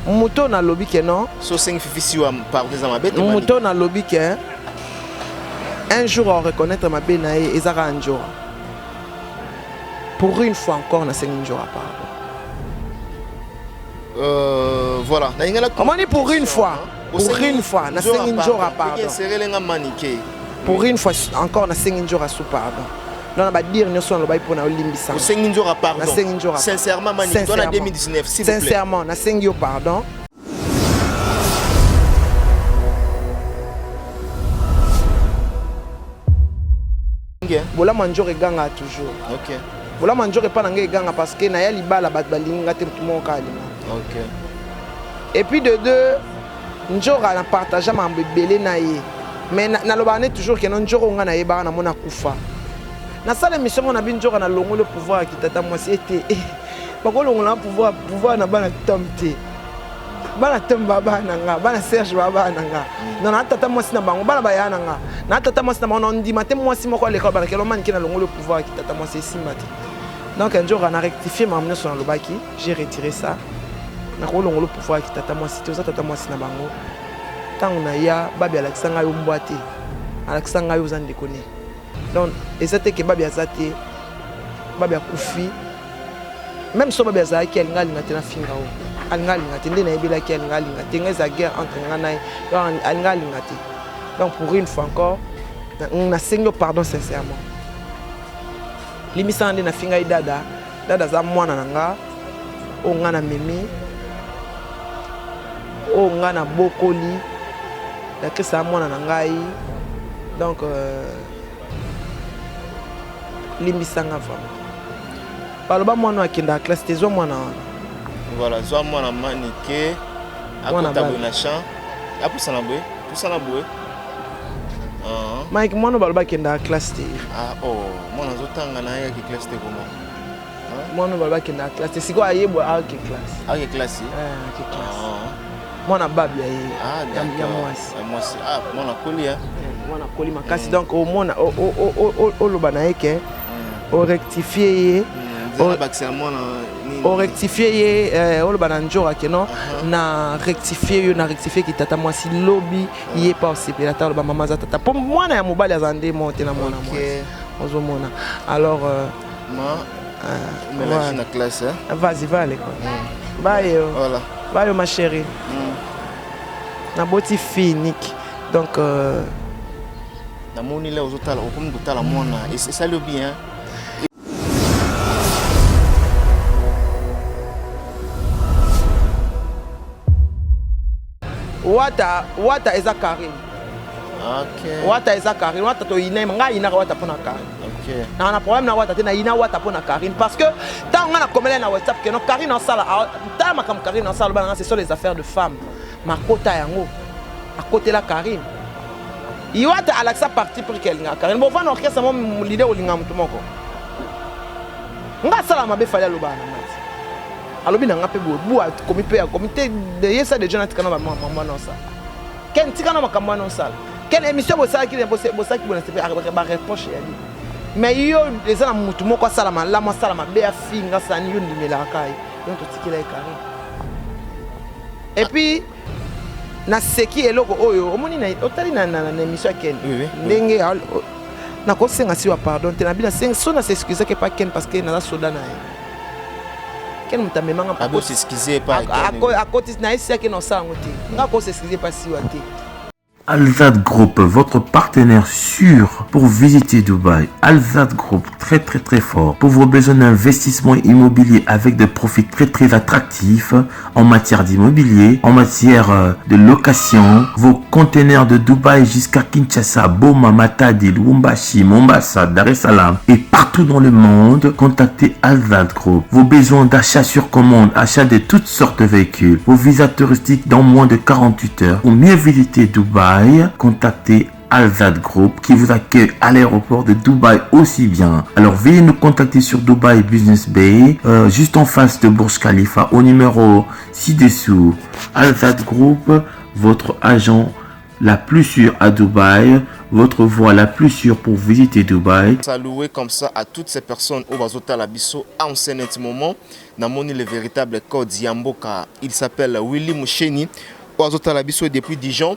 Moto na lobby que non. So 5 fifi wa par des amabete. Moto na lobby que un jour on reconnaître ma benaye ezara un jour. Pour une fois encore na 5 jours à part. Voilà. On dit pour une fois. Pour une fois na 5 jours à part. Pour une fois encore na 5 jours à sous pardon. Non, on va dire que nous avons pour nous limbisa. 5 jours à pardon. Sincèrement, Manique. Dans 2019, s'il vous plaît. Sincèrement, na 5 jours pardon. Bola manjo reganga toujours. OK. Bola manjo pas nanga reganga parce que na ya libala bat balinga te tout mon kalima. OK. Et puis de deux, njora na partager ma belé na ye. Mais na lobane toujours que non njoro nga na ye ba na mona kufa. Na sala mission on a bin njora na longo le pouvoir qui tata moi c'était ba ko longo na pouvoir na bana tomte. Bana temba bana nga, bana Serge baba nga. Non na tata moi na bango bana ba ya nga. Na tata moi na on dit matin moi si moko l'école bana kelo man qui na longo le pouvoir qui tata moi c'est simati. Donc un jour on a rectifié ma amené sur le baki, j'ai retiré ça. Na ko longo le pouvoir qui tata moi si to ça tata moi na bango. Tant on a ya babi Alexandra yo mboate. Alexandra yo zan déconner. Donc et c'était que babi azate babi akufi. Même si babi azate qui alinga linga na finga o. Alinga linga tende na ebila qui alinga linga tenga za guerre entre ngana donc alinga linga te. Donc pour une fois encore on a signé pardon sincèrement. Limisa ande na finga idada dada za mwana nanga o ngana memi o ngana bokoli la que ça mwana nangai donc limbisanga vraiment baloba mwana akenda classe te zo mwana voilà zo mwana manike akota bona champ apusana boy pusana boy Mike mwana baloba akenda classe te mwana zo tanga na ya ki classe te comment mwana baloba akenda classe te siko ayebo aki classe ki classe mwana babi ya mwasi mwana kolia mwana koli makasi donc au mona o loba na yeke o rectifier ye o rectifier ye o loba na njora ke non na rectifier ki tata mwasi lobi ye pa osepela ta loba mama za tata po mwana ya mobali azande monte na mwana mwasi ozo mona alors mélange na classe vas-y va à l'école bye voilà bye ma chérie na boti finique donc na moni là aux hôtels comme tout la mona et c'est ça le bien wata eza Karim OK wata eza Karim wata to ina nga ina wata pona Karim OK na problème na wata te na ina wata pona Karim parce que tant on a commelé na WhatsApp que no Karim en salle ta ma comme Karim en salle c'est sur les affaires de femmes ma kota yango à côté la Karim iwata Alexa parti pour qu'elle nga Karim bon va no kesa mon leader o linga mutu moko nga sala mabe fala loba na mati alobi na ngape bo comité de yesa de journalistes kana maman non ça ken tika na makamwa non ça ken émission bo ça qui bo ça qui bo na se ba reproche ya dit mais yo les ana mutu moko sala la mo sala mabe ya finga sani yo ndimela kai donc to tikela Karim et puis na seki eloko oyo omoni na otali na émission ken ndenge na ko senga si wa pardon te na bila senga so na s'excuser que pas ken parce que na soda na ken mutamemanga pas s'excuser pas à côté na esi que non ça ngoti nga ko s'excuser pas si wa te Alzad Group, votre partenaire sûr pour visiter Dubaï. Alzad Group, très fort pour vos besoins d'investissement immobilier avec des profits très attractifs en matière d'immobilier, en matière de location. Vos conteneurs de Dubaï jusqu'à Kinshasa, Boma, Matadi, Lubumbashi, Mombasa, Dar es Salaam et partout dans le monde, contactez Alzad Group. Vos besoins d'achat sur commande, achat de toutes sortes de véhicules, vos visas touristiques dans moins de 48 heures. Pour mieux visiter Dubaï, contactez Alzad Group qui vous accueille à l'aéroport de Dubaï aussi bien. Alors veuillez nous contacter sur Dubaï Business Bay, juste en face de Burj Khalifa au numéro ci-dessous. Alzad Group, votre agent la plus sûre à Dubaï, votre voie la plus sûre pour visiter Dubaï. Saluer comme ça à toutes ces personnes au Bazota Labiso en ce moment. Namoni le véritable code Yamboka. Il s'appelle Willy Moucheni. Au Bazota Labiso depuis Dijon.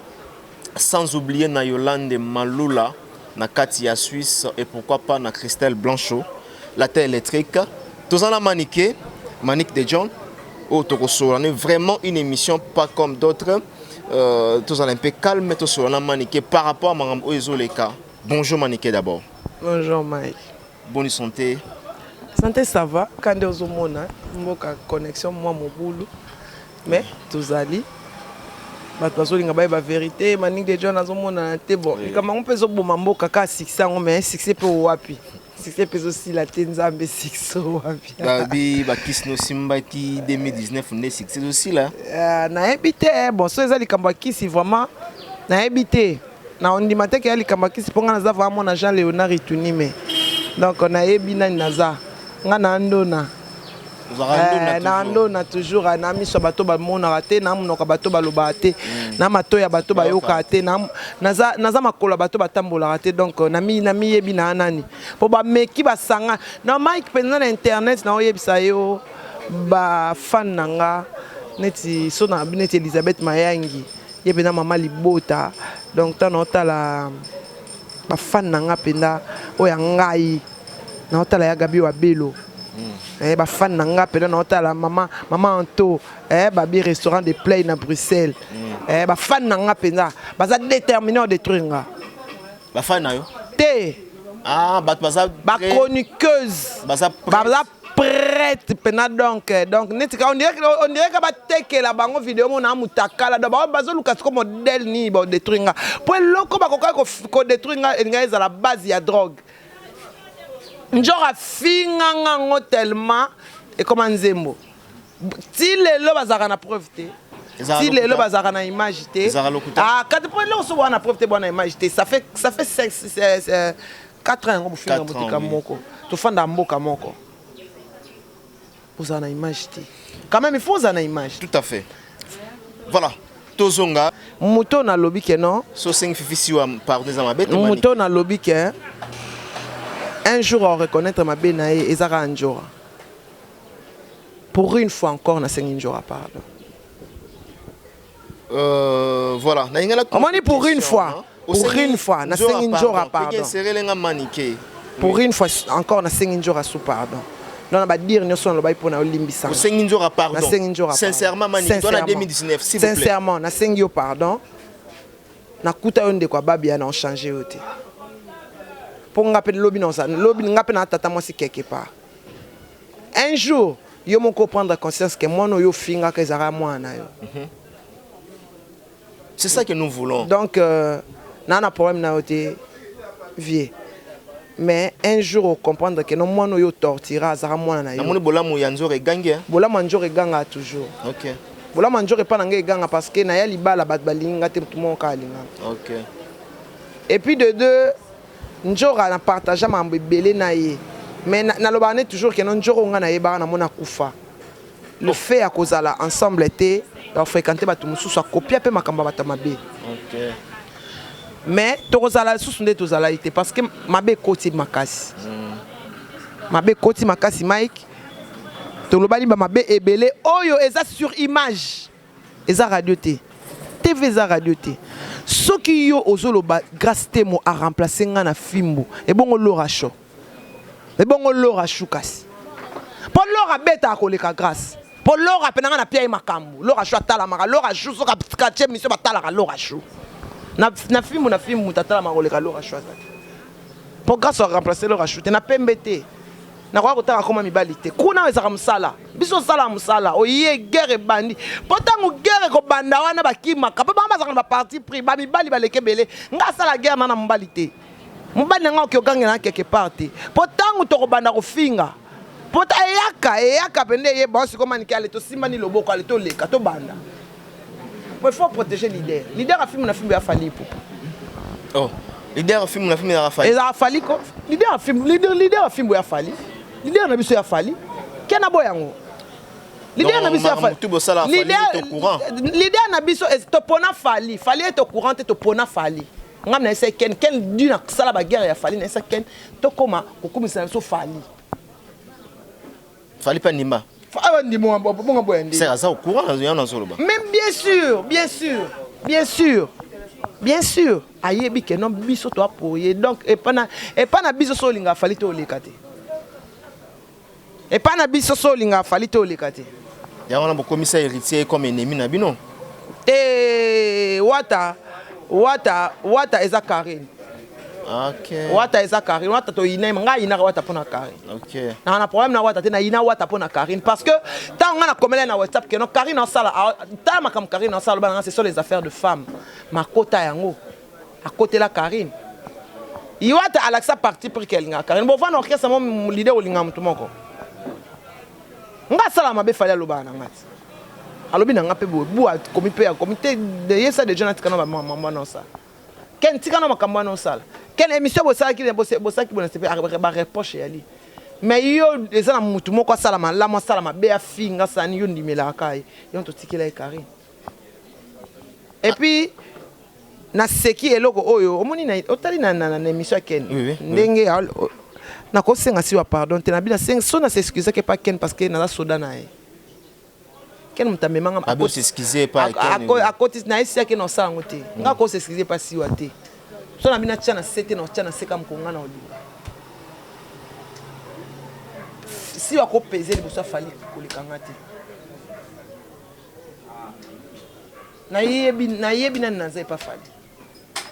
Sans oublier na Yolande Malula, na Katia Suisse et pourquoi pas na Christelle Blanchot. La terre électrique. Tous en a maniqué. Manique de John. Au Tokoso. On est vraiment une émission pas comme d'autres. Tous en un peu calme, mais tous en a maniqué par rapport à Mme Oezoleka. Bonjour Maniqué d'abord. Bonjour Mike. Bonne santé. Santé ça va. Quand on est au monde, on a connexion moi mon boulot. Mais tous allés. Bato la vérité, Manique de John a son monde c'est bon. Comme on peut se bomber kaka succès, mais succès peut wapi. Succès peut aussi la Tenzambe succès wapi. Babi bakis no simbaki 2019 on est succès aussi là. Na habité bon so ezali kambaki si vraiment na habité. Na on dit matin que ali kambaki si ponga na vraiment na Jean Léonard Itunime. Donc on a ebina naza. Nga na ndona. Na ndona toujours na miso bato ba mona raté na monoko bato ba loba te na mato ya bato ba yoka te na naza makola bato batambola raté donc na mi yebi na nani po ba meki ba sanga na Mike penza na internet na oyebisa yo ba fan nanga neti so na bineti Elizabeth Mayangi yebe na mama Libota donc ta nota la ba fan nanga penda oya ngai na otala ya Gabi wa Belo. Ba fan nanga pelo na otala mama Anto babi restaurant de play na Bruxelles ba fan nanga penza baza déterminé à détruire nga ba fan na yo te baza ba chroniqueuse baza prête pena donc netika on dirait que ba teke la bango vidéo mo na mutakala do ba bazo luka ko modèle ni ba détruire nga pour loko ba ko détruire nga eza la base ya drogue. Njora finga ngo tellement et comment nzembo si lelo bazaka na preuve te si lelo bazaka na image te quand pour lelo so na preuve te bona image te ça fait 4 ans ngo finga motika moko to fanda mboka moko pour na image te quand même il faut na image tout à fait voilà tozonga muto na lobby ke non so 5 fifisi wa pardon za mabete muto na lobby ke un jour on reconnaître ma benaye ezara anjora. Pour une fois encore na sengi njora pardon. Voilà, na ingala on dit pour une fois. Pour une fois na sengi njora pardon. Pour une fois encore na sengi njora sous pardon. Non ba dire nyoso na lobai pona olimbisa. Sengi njora pardon. Na sengi njora. Sincèrement Maniqué dans 2019 s'il vous plaît. Sincèrement na sengi yo pardon. Na kuta yonde kwa babi na on changer yote. Pour ngapel lobby non ça lobby ngapel na tata moi si quelque part un jour yo mon comprendre conscience que moi no yo finga que zara moi na yo c'est ça que nous voulons donc na problème na yote vie mais un jour comprendre que non moi no yo tortira zara moi na yo na moni bolamu ya nzore ganga bolamu nzore ganga toujours OK bolamu nzore pa na ngai ganga parce que na ya libala bat balinga te tout mon kalinga OK et puis de deux Njora na partager ma belé na ye mais na lobane toujours que non njoro nga na ye ba na mona kufa le fait à cause là ensemble était on fréquenter batu mususu copier pe makamba batamabe OK mais tozala susu nde tozala ité parce que mabe koti makasi mabe koti makasi Mike to lobali ba mabe ebele oyo eza sur image eza radio te TV eza radio te ce qui yo ozoloba grâce temo a remplacé nga na fimbo et bongo Laura Show et bongo Laura Chukasi pour Laura beta koleka grâce pour Laura penanga na pia makambu Laura Show atala maka Laura Show so ka kache mission batala ka Laura Show na fimbo tatala makoleka Laura Show pour grâce a remplacé Laura Show te na pembete na kwa kotaka koma mibalite kuna ezaka musala biso sala musala oye guerre bandi potango guerre ko banda wana bakima ka bamba zaka na parti pris ba mibali baleke bele nga sala guerre na mubalite mubali nga okyogange na quelque part potango to ko banda ko finga pota eyaka pende ye bosi ko maniki ale to simani loboko ale to leka to banda il faut protéger leader a film na film ya fali popo oh leader film na film ya fali eza fali ko leader a film ya fali leader na biso ya fali kena boyango L'idée na biso ya fali. L'idée na biso est to pona fali. Fali est au courant to pona fali. Ngam na ese ken du na sala ba guerre ya fali na ese ken to koma ko kumisa so fali. Fali pas nima. C'est au courant même bien sûr. Ayebi que non biso to apoyer donc et pas na biso so linga fali to lekate. Et pas na biso so linga fali to lekate. Ya on a beaucoup commissaire héritier comme ennemi na bino. Wata eza Karine. OK. Wata eza Karine, wata to ina nga ina wata pona Karine. OK. Na problème na wata te na ina wata pona Karine parce que tant on a commelé na WhatsApp que non Karine en sala ta makam Karine en sala ba c'est sur les affaires de femmes. Makota yango à côté la Karine. Iwata Alexa parti pour qu'elle nga Karine. Bon vana orchestre mon leader olinga mtu moko. Nga sala mabe fali loba na ngati. Alobi na nga pe bu comité de yesa de journalistes kana ba mama non ça. Ken tikana makambo na sala. Ken émission bosala ki bosaki bona sepe ba reproche yali. Mais yo eza na mutu moko sala malamu sala mabe ya finga sani yo ndimela kai. Yo to tikela Karine. Et puis na seki eloko oyo omoni na otali na émission Ken. Ndenge na ko senga siwa pardon te na bila senga so na s'excuser que pas Ken parce que na soda na e. Ken mutamemanga abo s'excuser pas Ken. À côté na esi yake no sango te. Nga ko s'excuser pas siwa te. So na bina tchana sete no tchana seka mkonga na oli. Si wa ko peser liboso fali kolikanga te. Na yebi na naze pas fali.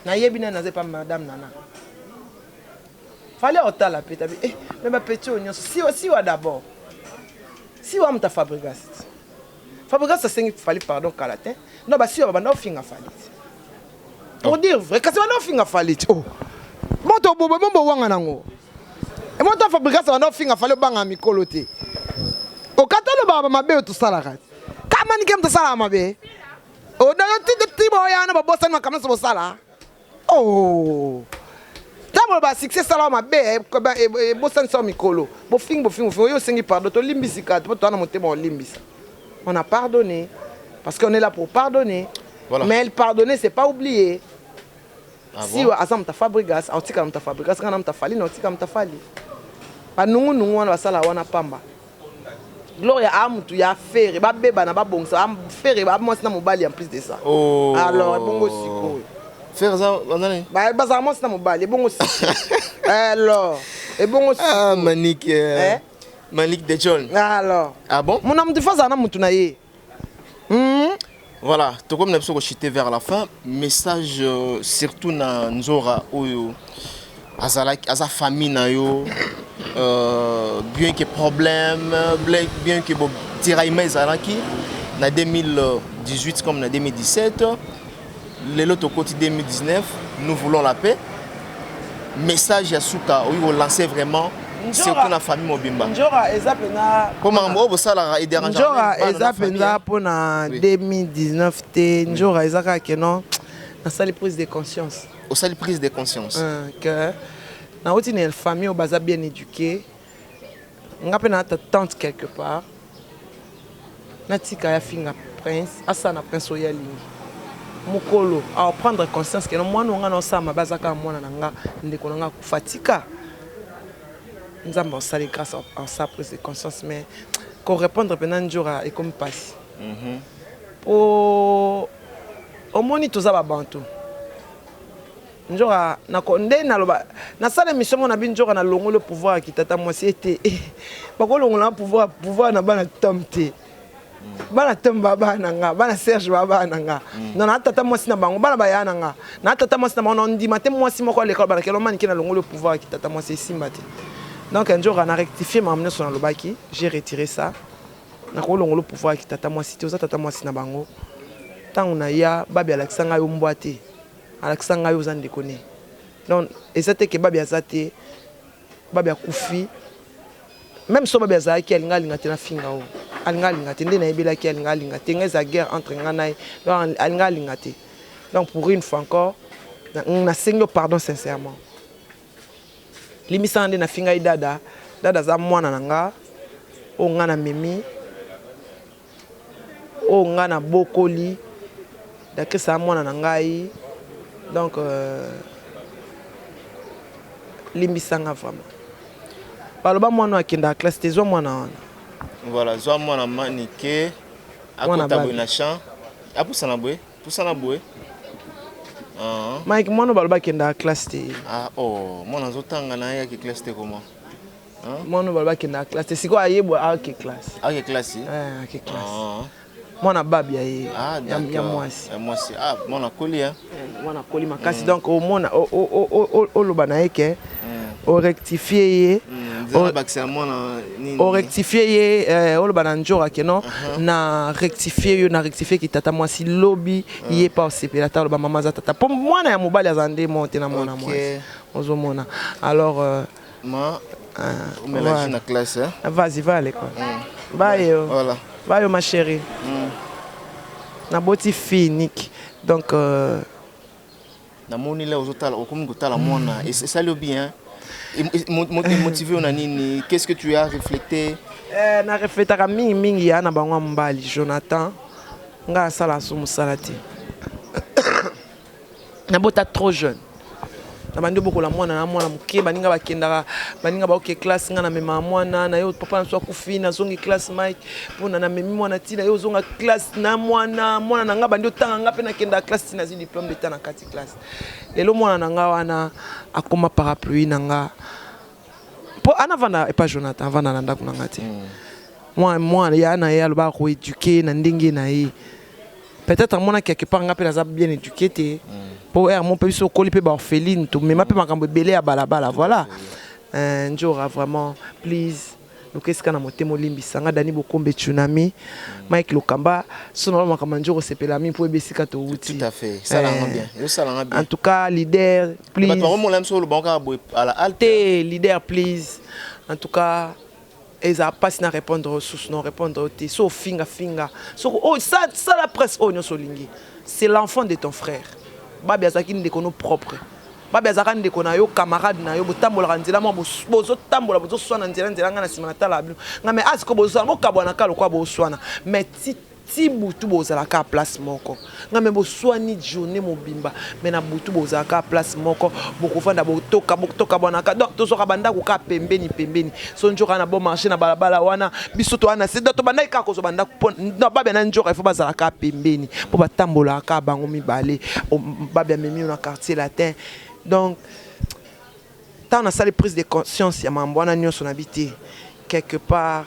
Na yebi na naze pas madame Nana. Fallait otala peta bi mais ba petit onyo si wa d'abord. Si wa mta Fabregas. Fabregas ça c'est fallait pardon kalatin. Non ba si wa banda finga fali. Pour dire vrai, quand on a finga fali. Oh. Moto bobo mombo wanga nango. Et moto Fabregas on a finga fali banga mikolo te. O katalo ba mabe to sala kat. Kama ni kemta sala mabe. O da ti bo ya na ba bossa na kamna so sala. Oh. D'abord ba succès sala mabe e bossa so mikolo. Bo fing yo sengi pardon to limbisi kat to na motema o limbisa. On a pardonné parce qu'on est là pour pardonner. Voilà. Mais pardonner c'est pas oublier. Ah si wa azam ta Fabregas, autika mta Fabregas kana mta fali na autika mta fali. Ba nungu wana basala wana pamba. Gloria amutu ya faire ba beba na ba bongsa am faire ba mo sina mobali en plus de ça. Oh. Alors bongo siko. Faire ça onani. Ba za mo sina mobali bongo siko. Alors et bongo siko. Ah Manik Malik de John. Alors. Ah bon? Mon am de faza na mutu na ye. Voilà, tout comme nous avons chuté vers la fin, message surtout na nzora oyo azalaki aza famille na yo bien que problème bien que bon tiraillement ezalaki na 2018 comme na 2017 lelo to côté 2019 nous voulons la paix. Message ya suka oyo lancer vraiment surtout la famille mobimba. Njora ezapena comment mbo sala et dérange. Njora ezapena pona 2019 te njora ezaka que non na sali prise de conscience. Au sali prise de conscience. Que na otine une famille au baza bien éduquée. Ngapena ta tante quelque part. Na tika ya finga prince asa na prince oyalingi. Mukolo à prendre conscience que non moi no ngana osama bazaka mwana nanga ndeko nanga kufatika. Nous avons salé grâce à sa prise de conscience, mais qu'on répondre pendant un jour et comme passe. Au moni tout ça va bantu. Njora na konde na loba na sala mission mon abi njora na longo le pouvoir qui tata moi c'était ba ko longo na pouvoir na bana tomte. Bana tomba bana nga bana Serge baba nanga. Non na tata moi na bango bana baya nanga. Na tata moi na bango on dit matin moi si moko l'école bana kelo man qui na longo le pouvoir qui tata moi c'est simbate. Donc un jour on a rectifié m'a amené sur le baki, j'ai retiré ça. Na ko longo le pouvoir qui tata moi cité tata moi na bango. Tant on a ya babi Alexandra yo mboate. Alexandra yo zan déconner. Donc ezate ke babi azate babi akufi. Même so babi azaki alinga linga na finga o. Alinga linga te ndena ebela ki alinga linga te ngeza guerre entre ngana donc alinga linga te. Donc pour une fois encore na sengo pardon sincèrement. Limisa na finga dada za mwana nanga o ngana memi o nga na bokoli dakisa mwana na ngai donc limbisanga vraiment baloba mwana akenda classe te zo mwana wana voilà zo mwana manike akota na champ apusana boye Mike mwana baloba kenda classe te mwana zotanga na ya ki classe te comment mwana baloba kenda classe te siko ayebwa ake classe ake classe mwana babi aye ya mwasi mwana koli mwana koli makasi donc au mona o loba na yeke o rectifier ye o rectifier ye o loba na njora keno na rectifier ki tata mwasi lobi ye pa osepela ta loba mama za tata po mwana ya mobali azande monte na mwana mwasi ozomona alors on mélange na classe vas-y va à l'école bye voilà bye ma chérie na boti finique donc na moni là ozotala okomi kotala mwana et ça le bien motivé on a nini qu'est-ce que tu as réfléchi na réflétaka mingi ya na bango mbali Jonathan nga sala sumu salati na bota trop jeune na bandi bokola mwana na mwana muke baninga bakendaka baninga ba OK classe nga na mema mwana na yo papa na so kufina zongi classe Mike pona na memi mwana tina yo zonga classe na mwana na nga bandi otanga nga pe na kenda classe tina zi diplôme d'état na kati classe lelo mwana na nga wana akoma parapluie na nga po ana vana et pas Jonathan vana na ndako na nga te mwana ya na ya loba ko éduquer na ndenge na ye peut-être mwana quelque part nga pe na bien éduqué te pour mon pays au coli pe orpheline tout mais ma pe makambo belé à balabala voilà njora vraiment please qu'est-ce qu'on a monté mon limbi sanga dani bokombe tsunami Mike Lokamba sono makambo njoro sepela mi pour besika to wuti tout à fait ça l'a bien ça l'a bien en tout cas leader please mais toi mon l'aime sur le banca à la halte leader please en tout cas ils a pas à répondre sous non répondre te so finga so oh ça la presse oh nyo solingi c'est l'enfant de ton frère babi azaki ndeko no propre babi azaka ndeko na yo camarade na yo botambola nzela mo bozo tambola bozo swana nzela nga na simana tala ablu nga me aziko bozo mo kabwana kalo kwa bo swana mais ti butu bozala ka place moko nga me bo swani journée mobimba mais na butu bozala ka place moko bokufanda botoka bwana ka donc to soka banda ko ka pembeni so njoka na bon marché na balabala wana biso to wana c'est to banda ka ko so banda no babe na njoka il faut bazala ka pembeni po batambola ka bango mibale babe memi na quartier latin donc tant na salle prise de conscience ya mambwana nyonso na biti quelque part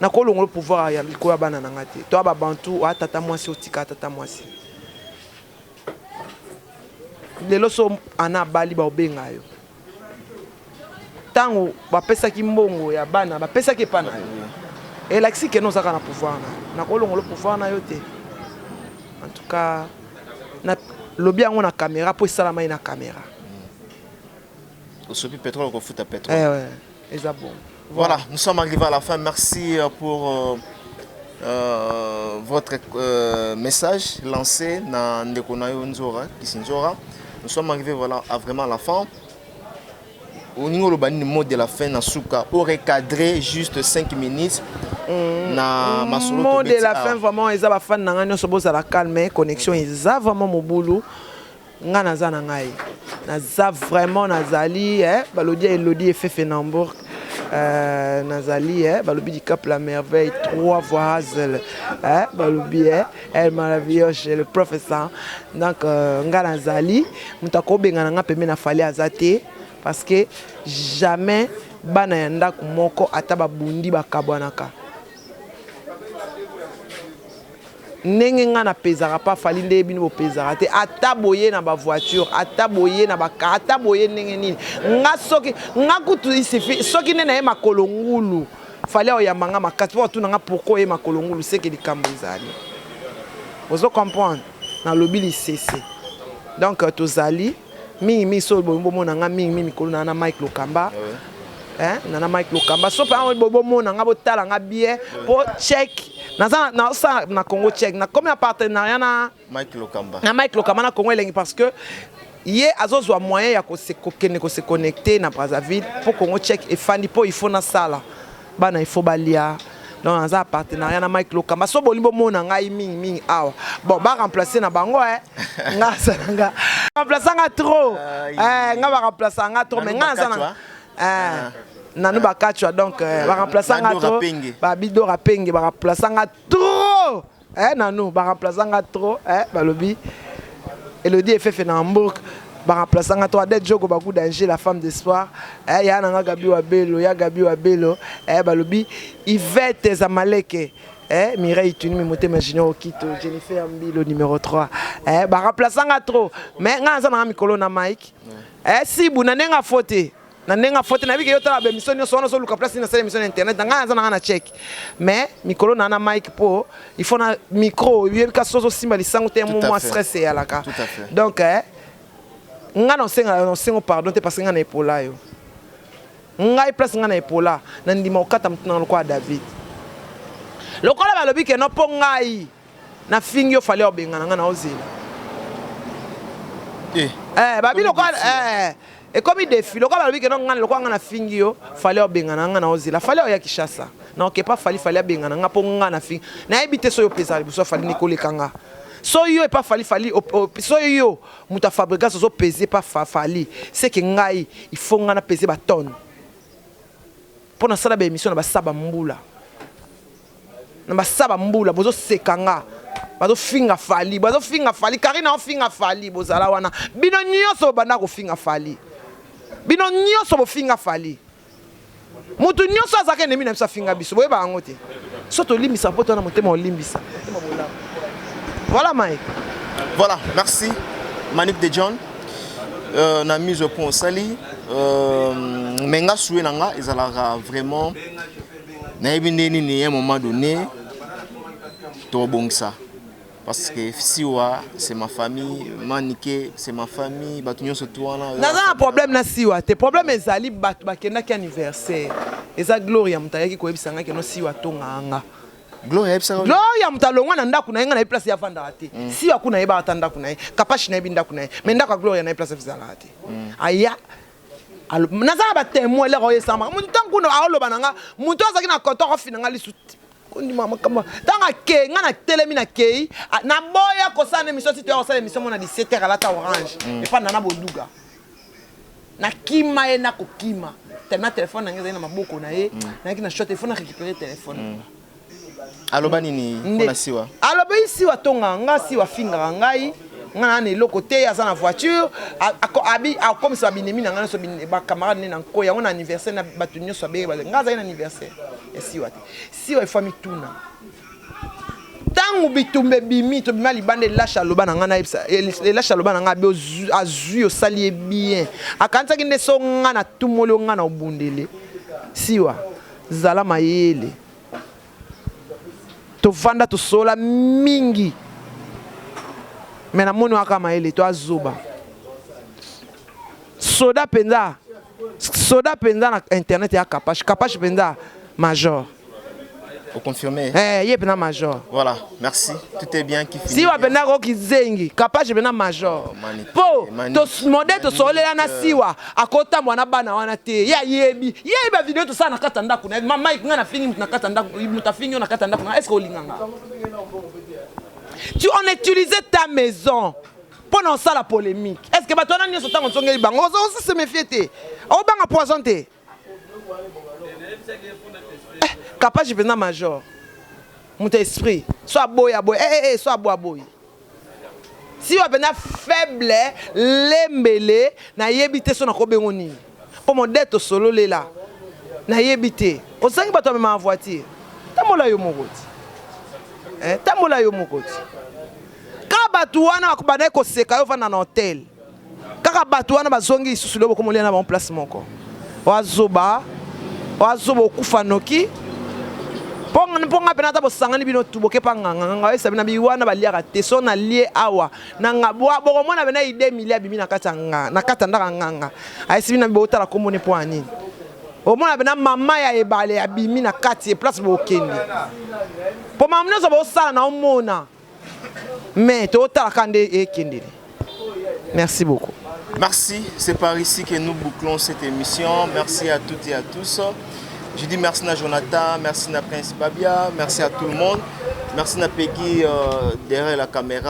na ko longo le pouvoir ya liko ya bana na ngate to ba bantu atata mwasi otika atata mwasi lelo so ana bali ba obenga yo tango ba pesa ki mbongo ya bana ba pesa ki pana yo et l'axi que nous a na pouvoir na ko longo le pouvoir na yo te en tout cas na lobi yango na caméra po sala mai na caméra osopi pétrole ko futa pétrole ouais et ça bon. Voilà, nous sommes arrivés à la fin. Merci pour votre message lancé dans Ndekonayo Nzora, Kisinzora. Nous sommes arrivés voilà, à vraiment la fin. Au niveau du mot de la fin, Nasuka aurait cadré juste 5 minutes. Na mot de la fin, vraiment, ils ont fait la calme, connexion, ils ont vraiment mon boulot. Nga naza na ngai. Naza vraiment nazali, balodi Elodie Fefe Nambour. Nazali, balobi du Cap la merveille, 3 voix Hazel, balobi, elle maravillouse, le professeur. Donc, nga Nazali, mutako benga nga peme na fali azate, parce que jamais bana yanda kumoko ataba bundi bakabwanaka. Ndenge nga na pezara pa fali nde bino bo pezara te ataboye na ba voiture ataboye na ba car ataboye ndenge nini nga soki nga kutu isifi soki nene ye makolongulu fali o yamanga makati po tu nga pourquoi ye makolongulu c'est que likambo ezali ozo comprendre na lobili cc donc tozali mingi so bombo mona nga mingi mikolo na Mike Lokamba nana Mike Lokamba so pa bobo mona nga botala nga bien po check na Congo check na combien de partenariat na Mike Lokamba na Congo elengi parce que ye azozwa moyen ya ko se connecter na Brazzaville pour Congo check et fandi po il faut na sala bana il faut balia donc naza partenariat na Mike Lokamba so bolimbo mona ngai mingi awa bon ba remplacer na bango nga sanga remplacer nga trop nga ba remplacer nga trop mais nga za nanu bakachwa donc ba remplacer nga trop ba bido rapenge ba remplacer nga trop nanu ba remplacer nga trop balobi Elodie FF na Hamburg ba remplacer nga trop d'être jogo ba coup danger la femme d'espoir ya na nga Gabi Wabelo balobi Yvette Zamaleke Mireille Tuni Mimote Majino Okito Jennifer Mbilo numéro 3 ba remplacer nga trop mais nga za na mikolo na Mike si bu na nenga faute na biki yo tala be mission nyonso wana so luka place na sala mission internet nga za na check mais mikolo na Mike po il faut na micro yebika soso simba lisango te mo stress ya laka donc nga no senga pardon te parce que nga na epola yo nga place nga na epola na ndima okata mtuna lokwa David lokola balobi ke no po ngai na fingi yo fale obengana nga na ozela babi lokola et comme il défile lokola balobi ke no nga lokwa nga na fingi yo fale obengana nga na ozela fale ya Kishasa non ke pas fale bengana nga po nga na fingi na ebite so yo pesa biso fale Nicole Kanga so yo et pas fali so yo muta fabrica so peser pas fali c'est que ngai il faut nga na peser ba tonne pour na sala ba émission na ba saba mbula bozo sekanga bazo finga fali Karina o finga fali bozala wana bino nyoso banda ko finga fali mutu nyoso azaka nemi na bisa finga biso boyeba yango te so to limbisa poto na motema olimbisa voilà Mike. Voilà, merci Manic de John. Na mise au point sali menga soué nanga ezalaka vraiment na ebindeni ni un moment donné to bongisa parce que Siwa c'est ma famille, Manique c'est ma famille, batunyo surtout wana. Naza un problème na Siwa, te problème ezali bat bakenda ki anniversaire. Eza Gloria mutayaki ko ebisanga ke no Siwa tonganga. Gloria mutalongwa na ndaku na yenga na place ya vanda te. Si akuna yeba atanda kuna kapashi na ebinda kuna mais ndaka Gloria na place fizala te. Aya nazala ba témoin le roye sama. Muntu tankuna aloba nanga muntu azaki na konto finanga lisuti. Kondi mama kama tanga ke nga na telemi na kei na boya ko sana émission si tu as ça émission na 17h à la ta orange et pas nana boduga. Na kima e na kokima. Tellement téléphone na ngeza na maboko na ye na kina shot téléphone na récupérer téléphone. Aloba nini na Siwa? Aloba Siwa tonga nga Siwa finga ngai nga na eloko te aza na voiture abi comme ça binemi na nga so ba camarade na ko ya on anniversaire na batu nyoso ba nga za na anniversaire ya Siwa te Siwa ifami tuna tangu bitumbe bimi to bima libande lasha loba na nga na ipsa lasha loba na nga be azui o sali bien akanta kinde so nga na tumolo nga na obundele Siwa zala mayele to vanda to sola mingi mena moni waka maele to azuba soda penza na internet ya kapash penza major. Vous confirmez? Yé pena major. Voilà, merci. Tout est bien qui finit. Si wa pena ko kizengi kapash pena major. Po to modèle to solela na siwa akota mwana bana wana te. Ya yebi ba vidéo to sana katanda kuna. Mama ikanga na fini na katanda mutafinyo na katanda kuna. Est-ce que olinganga? On utilisait ta maison pendant ça la polémique. Est-ce que tu as dit que tu as dit que tu se méfier? Tu as poisonné. Capable de faire major. Mon esprit. Soit boy à boy. Soit boy à boy. Si tu as faible, l'embelé, na yebité son akobengoni. Pour mon dette solo là. Na yebité. On sait que tu as même en voiture. Tamola yo mokoti. Tamola yo mokoti. Ka batu wana akubana ko seka yo vana na hotel. Kaka batu wana bazongi isusu lebo komolia na ba place moko. Wazoba okufa noki. Ponga penata bo sangani bino tuboke panganga nga esa bina biwana baliaka te so na lie awa na ngabwa boko mona bena ide milia bimi na katanga na katanda nganga. Aisi bina bota la komone po anini. O mona bena mama ya ebale ya bimi na kati e place bo kendi. Po mamna so bo sala na omona. Mais to tala kande e kendi. Merci beaucoup. Merci, c'est par ici que nous bouclons cette émission. Merci à toutes et à tous. Je dis merci à Jonathan, merci à Prince Babia, merci à tout le monde. Merci à Peggy derrière la caméra.